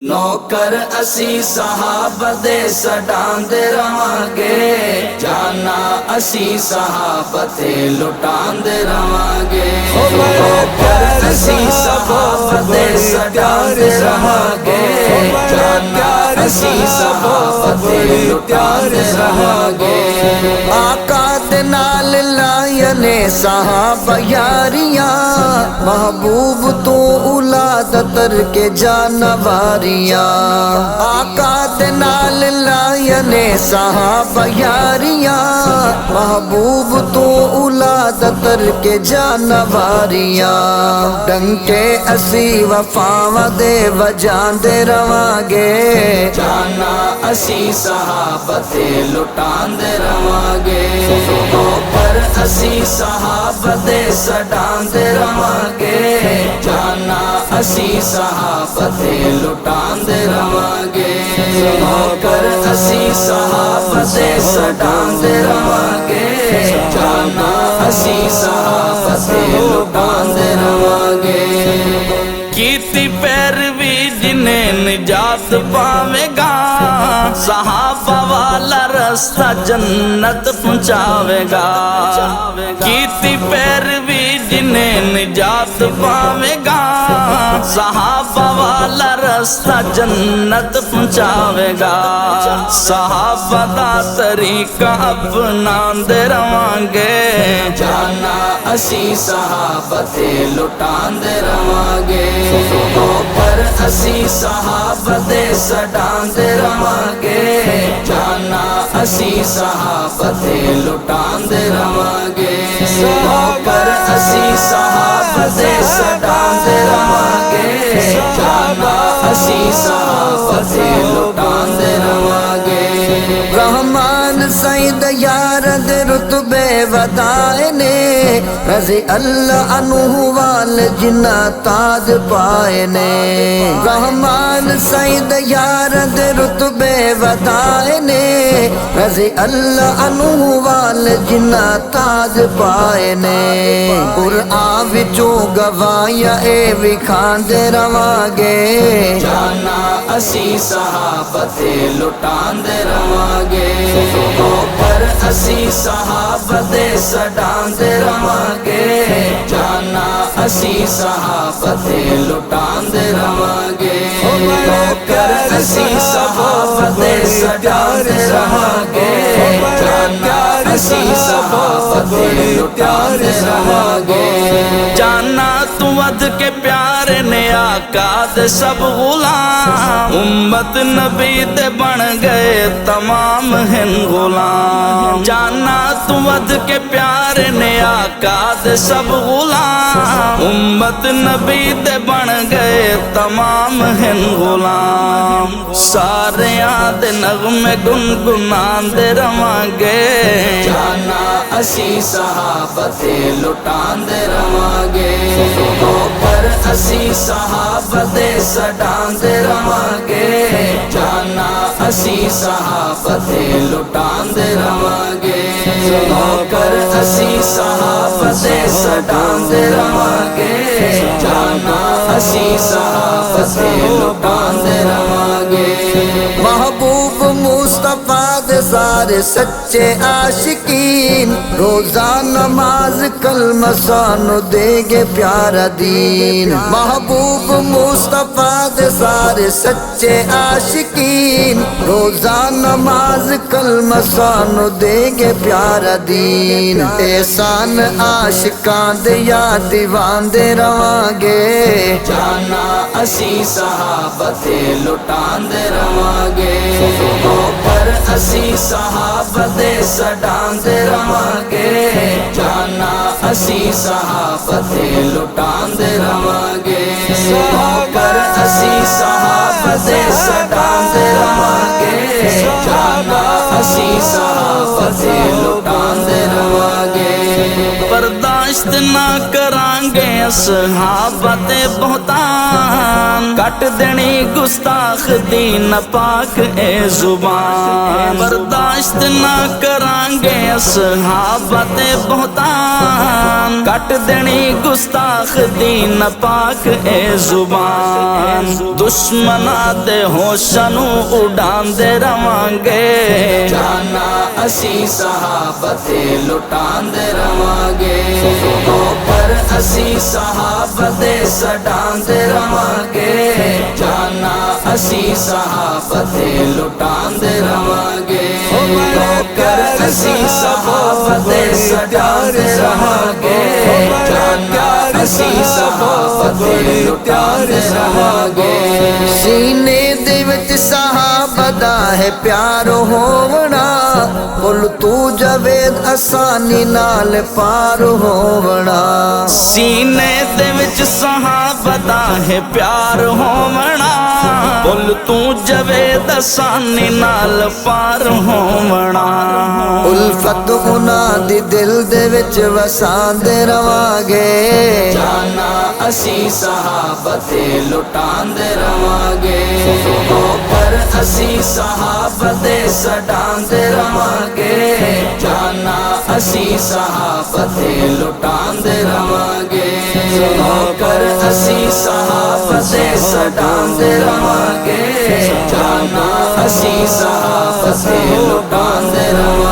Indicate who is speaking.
Speaker 1: نوکر اسی صحابہ دے سڈاندے رہانگے، جانا اسی صحابہ تے لٹاندے رہانگے۔ نوکر اسی صحابہ دے سڈاندے رہانگے، جانا اسی صحابہ تے لٹاندے رہانگے۔ آقا دے نال لائنے صحابہ یاریاں، محبوب تو اولاد تر کے جانواریاں۔ آقا دے نال لائنے صحابہ یاریاں، محبوب تو اولاد تر کے جانواریاں۔ ڈنکے اسی وفاواں دے وجاندے رہانگے، جانا اسی صحابہ تے لٹاندے رہانگے۔ نوکر اسی صحابہ دے سڈاندے رہانگے، جانا اسی صحابہ تے لٹاندے رہانگے۔ نوکر اسی صحابہ دے سڈاندے رہانگے، جانا اسی صحابہ تے لٹاندے رہانگے۔ کیتی پیروی جنہیں نجات پاوے گا، صحابہ والا رستہ جنت پہنچاوے گا۔ کیتی پیروی جنہیں نجات پاوے گا، صحابہ والا رستہ جنت پہنچاوے گا۔ صحابہ دا طریقہ اپناندے رہانگے، جانا اسی صحابہ تے لٹاندے رہانگے۔ نوکر اسی صحابہ دے سڈاندے رہانگے، جانا اسی صحابہ تے لٹاندے رہانگے۔ نوکر اسی صحابہ دے سڈاندے رہانگے، جانا اسی صحابہ تے لٹاندے رہانگے۔ رحمان سید یار دے رتبے ودائے نے، رضی اللہ عنہ وال جنہ تاج پائے نے۔ رحمان سید یار دے رتبے ودائے نے، رضی اللہ عنہ وال جنہ تاج پائے نے۔ قرآن وچوں گواہیاں اے وکھاندے رہانگے، جانا اسی صحابہ تے لٹاندے رہانگے۔ نوکر اسی صحابہ دے سڈاندے رہانگے، جانا اسی صحابہ تے لٹاندے رہانگے۔ نوکر اسی صحابہ دے سڈاندے رہانگے، جانا اسی صحابہ تے لٹاندے رہانگے۔ جانا تو ود کے پیارے نے آقا دے سب غلام، امت نبی دے بن گئے تمام ہن غلام۔ جانا تو ود کے پیارے نے آقا دے سب غلام، امت نبی دے بن گئے تمام ہن غلام۔ سارے دے نغمے گنگناندے رہانگے، جانا اسی صحابہ تے لٹاندے رہانگے۔ نوکر اسی صحابہ دے سڈاندے رہانگے، جانا اسی صحابہ تے لٹاندے رہانگے۔ نوکر اسی صحابہ دے سڈاندے رہانگے، جانا اسی صحابہ تے لٹاندے رہانگے۔ محبوب مصطفیٰ دے سارے سچے عاشقین، روزہ نماز کلمہ سانو دے گے پیارا دین۔ محبوب مصطفیٰ دے سارے سچے عاشقین، روزہ نماز کلمہ سانو دے گے پیارا دین۔ احسان عاشقاں دے یاد دیواندے رہانگے، جانا اسی صحابہ تے لٹاندے رہانگے۔ نوکر اسی صحابہ دے سڈاندے رہانگے، جانا اسی صحابہ تے لٹاندے رہانگے۔ نوکر اسی صحابہ دے سڈاندے رہانگے، جانا اسی صحابہ تے لٹاندے رہانگے۔ برداشت برداشت نہ کرانگے اصحابہ تے بہتان کٹ دینی گستاخ دین پاک اے زبان برداشت نہ کرانگے اصحابہ تے بہتان کٹ دینی گستاخ دین پاک اے زبان دشمنا دے ہوشاں نو اڈان دے روانگے جانا اسی صحابہ تے لٹان دے روانگے پر اسی صحابہ تے سڈان دے روانگے جانا اسی صحابہ تے لٹان دے روانگے کر اسی صحابہ تے سڈان دے روانگے جانا اسی صحابہ تے لٹان دے روانگے
Speaker 2: سینے دے وچ صحابہ دا ہے پیار ہوونا بول تو جاوید آسانی نال پار ہوونا
Speaker 1: سینے دے وچ صحابہ دا ہے پیار ہوونا بول تو جاوید آسانی نال پار ہوونا
Speaker 2: الفت انہاں دی دل دے وچ وساندے رواں
Speaker 1: جانا اسی صحابہ تے لٹان دے روانگے پر اسی صحابہ تے سڈان دے روانگے جانا اسی صحابہ تے لٹان دے روانگے پر اسی صحابہ تے سڈان دے روانگے جانا اسی صحابہ تے لٹان دے روانگے